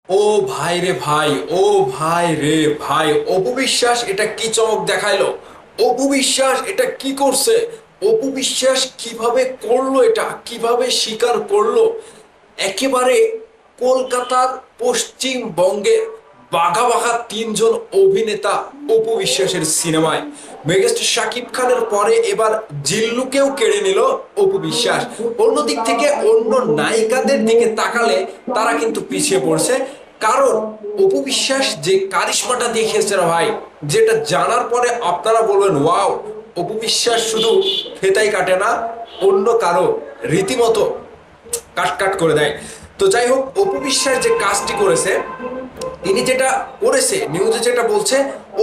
ও ভাই রে ভাই, ও ভাই রে ভাই, অপু বিশ্বাস এটা কি চমক দেখাইলো! অপু বিশ্বাস এটা কি করছে! অপু বিশ্বাস কিভাবে করলো, এটা কিভাবে স্বীকার করলো! একেবারে কলকাতার পশ্চিমবঙ্গের বাঘা বাঘা তিনজন অভিনেতা অপু বিশ্বাসের সিনেমায় মেগাস্টার শাকিব খানের পরে এবার জিল্লুকেও কেড়ে নিল অপু বিশ্বাস। অন্যদিক থেকে অন্য নায়িকাদের দিকে তাকালে তারা কিন্তু পিছিয়ে পড়ছে, কারণ অপু বিশ্বাস যে কারিশমাটা দেখিয়েছে না ভাই, যেটা জানার পরে আপনারা বলবেন ওয়াও! অপু বিশ্বাস শুধু ফেতাই কাটে না, অন্য কারো রীতিমতো কাট কাট করে দেয়। তো যাই হোক, অপু বিশ্বাস যে কাজটি করেছে, তিনি যেটা করেছে, নিউজে যেটা বলছে,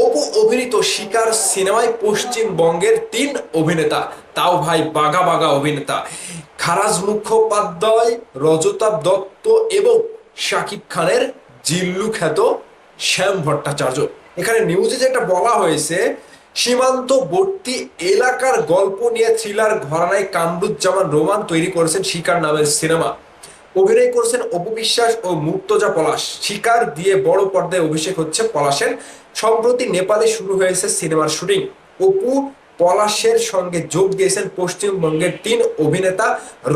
অপু অভিনীত শিকার সিনেমায় পশ্চিমবঙ্গের তিন অভিনেতা, তাও ভাই বাঘা বাঘা অভিনেতা, খারাজ মুখোপাধ্যায়, রজতাভ দত্ত এবং শাকিব খানের জিল্লু খ্যাত শ্যাম ভট্টাচার্য। এখানে নিউজে যেটা বলা হয়েছে, সীমান্তবর্তী এলাকার গল্প নিয়ে থ্রিলার ঘরানায় কামরুজ্জামান রোমান তৈরি করেছেন শিকার নামের সিনেমা। অভিনয় করছেন অপু বিশ্বাস ও মুর্তজা পলাশ। শিকার দিয়ে বড় পর্দায় অভিষেক হচ্ছে পলাশের। সম্প্রতি নেপালে শুরু হয়েছে সিনেমার শুটিং। অপু পলাশের সঙ্গে যোগ দিয়েছেন পশ্চিমবঙ্গের তিন অভিনেতা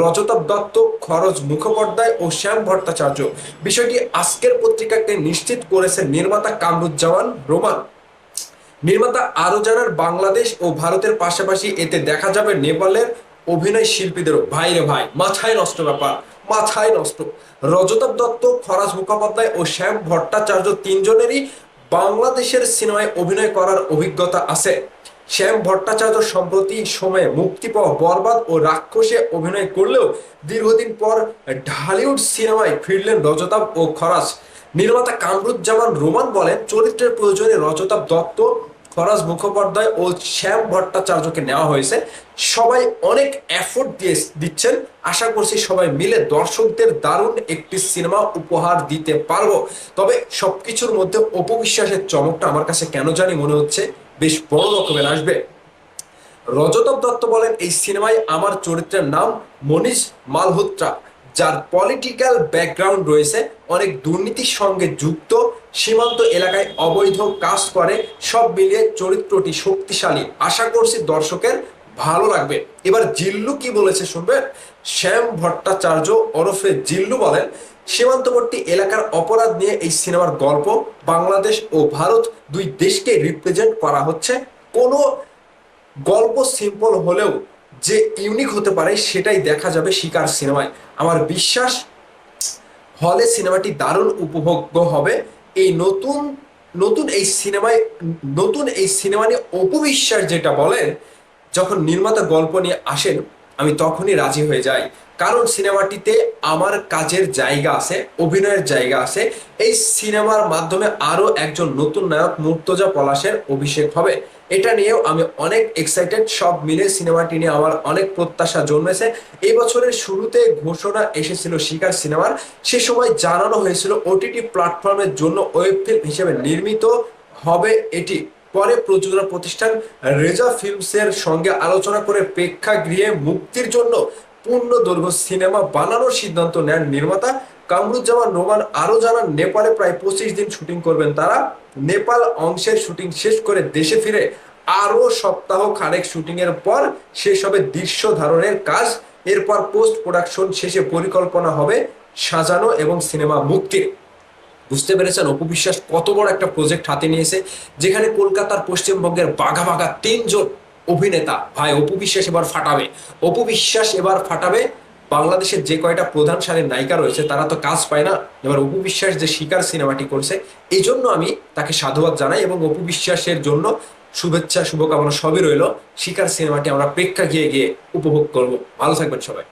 রজতাভ দত্ত, খরচ মুখোপাধ্যায় ও শ্যাম ভট্টাচার্য। বিষয়টি আজকের পত্রিকাকে নিশ্চিত করেছেন নির্মাতা কামরুজ্জামান রোমান। নির্মাতা আরো জানান, বাংলাদেশ ও ভারতের পাশাপাশি এতে দেখা যাবে নেপালের অভিনয় শিল্পীদেরও। ভাই রে ভাই, মাথায় নষ্ট ব্যাপার, মাথায় নষ্ট! রজতাভ দত্ত, ফরাজ মুখোপাধ্যায় ও শ্যাম ভট্টাচার্য তিনজনেরই বাংলাদেশের সিনেমায় অভিনয় করার অভিজ্ঞতা আছে। শ্যাম ভট্টাচার্য সম্প্রতি সময়ে মুক্তি পাওয়া বরবাদ ও রাক্ষসে অভিনয় করলেও দীর্ঘদিন পর ঢালিউড সিনেমায় ফিরলেন রজতাভ ও খরাজ। নির্মাতা কামরুজ্জামান রোমান বলেন, চরিত্রের প্রয়োজনে রজতাভ দত্ত, ফরাজ মুখোপাধ্যায় ও শ্যাম ভট্টাচার্যকে নেওয়া হয়েছে। সবাই অনেক এফোর্ট দিচ্ছেন। আশা করছি সবাই মিলে দর্শকদের দারুণ একটি সিনেমা উপহার দিতে পারবো। তবে সবকিছুর মধ্যে অপু বিশ্বাসের চমকটা আমার কাছে কেন জানি মনে হচ্ছে বেশ বড় রকমের আসবে। রজতাভ দত্ত বলেন, এই সিনেমায় আমার চরিত্রের নাম মনীষ মালহোত্রা, যার পলিটিক্যাল ব্যাকগ্রাউন্ড রয়েছে, অনেক দুর্নীতির সঙ্গে যুক্ত, সীমান্ত এলাকায় অবৈধ কাজ করে। সব মিলিয়ে চরিত্রটি শক্তিশালী। আশা করছি দর্শকের ভালো লাগবে। এবার জিল্লু কি বলেছে শুনবেন। শ্যাম ভট্টাচার্য ওরফে জিল্লু বলেন, সীমান্তবর্তী এলাকার অপরাধ নিয়ে এই সিনেমার গল্প। বাংলাদেশ ও ভারত দুই দেশকে রিপ্রেজেন্ট করা হচ্ছে। কোনো গল্প সিম্পল হলেও যে ইউনিক হতে পারে সেটাই দেখা যাবে শিকার সিনেমায়। আমার বিশ্বাস হলে সিনেমাটি দারুণ উপভোগ্য হবে। এই নতুন নতুন এই সিনেমায় নতুন এই সিনেমা নিয়ে অপু বিশ্বাস যেটা বলেন, যখন নির্মাতা গল্প নিয়ে আসেন আমি তখনই রাজি হয়ে যাই, কারণ সিনেমাটিতে আমার কাজের জায়গা আছে, অভিনয়ের জায়গা আছে। এই সিনেমার মাধ্যমে আরো একজন নতুন নায়ক মুর্তজা পলাশের অভিষেক হবে। এটা নিয়েও আমি অনেক এক্সাইটেড। সব মিলে সিনেমাটি নিয়ে আমার অনেক প্রত্যাশা জন্মেছে। এই বছরের শুরুতে ঘোষণা এসেছিল শিকার সিনেমার, সে সময় জানানো হয়েছিল ওটিটি প্ল্যাটফর্মের জন্য ওয়েব ফিল্ম হিসেবে নির্মিত হবে এটি। পরে প্রযোজনা প্রতিষ্ঠান রেজা ফিল্মসের সঙ্গে আলোচনা করে প্রেক্ষাগৃহে মুক্তির জন্য পূর্ণ দৈর্ঘ্য সিনেমা বানানোর সিদ্ধান্ত নেন নির্মাতা কামরুজ্জামান রোমান। আরো জানান, নেপালে প্রায় 25 দিন শুটিং করবেন তারা। নেপাল অংশের শুটিং শেষ করে দেশে ফিরে আরো সপ্তাহ খানেক শুটিং এর পর শেষ হবে দৃশ্য ধারণের কাজ। এরপর পোস্ট প্রোডাকশন শেষে পরিকল্পনা হবে সাজানো এবং সিনেমা মুক্তির। বুঝতে পেরেছেন অপু বিশ্বাস কত বড় একটা প্রজেক্ট হাতে নিয়েছে, যেখানে কলকাতার পশ্চিমবঙ্গের বাঘা বাঘা তিনজন অভিনেতা। ভাই অপু বিশ্বাস এবার ফাটাবে, অপু বিশ্বাস এবার ফাটাবে। বাংলাদেশের যে কয়টা প্রধান সারির নায়িকা রয়েছে তারা তো কাজ পায় না, এবার অপু বিশ্বাস যে শিকার সিনেমাটি করছে, এই জন্য আমি তাকে সাধুবাদ জানাই এবং অপু বিশ্বাসের জন্য শুভেচ্ছা শুভকামনা সবই রইল। শিকার সিনেমাটি আমরা প্রেক্ষাগৃহে গিয়ে উপভোগ করব। ভালো থাকবেন সবাই।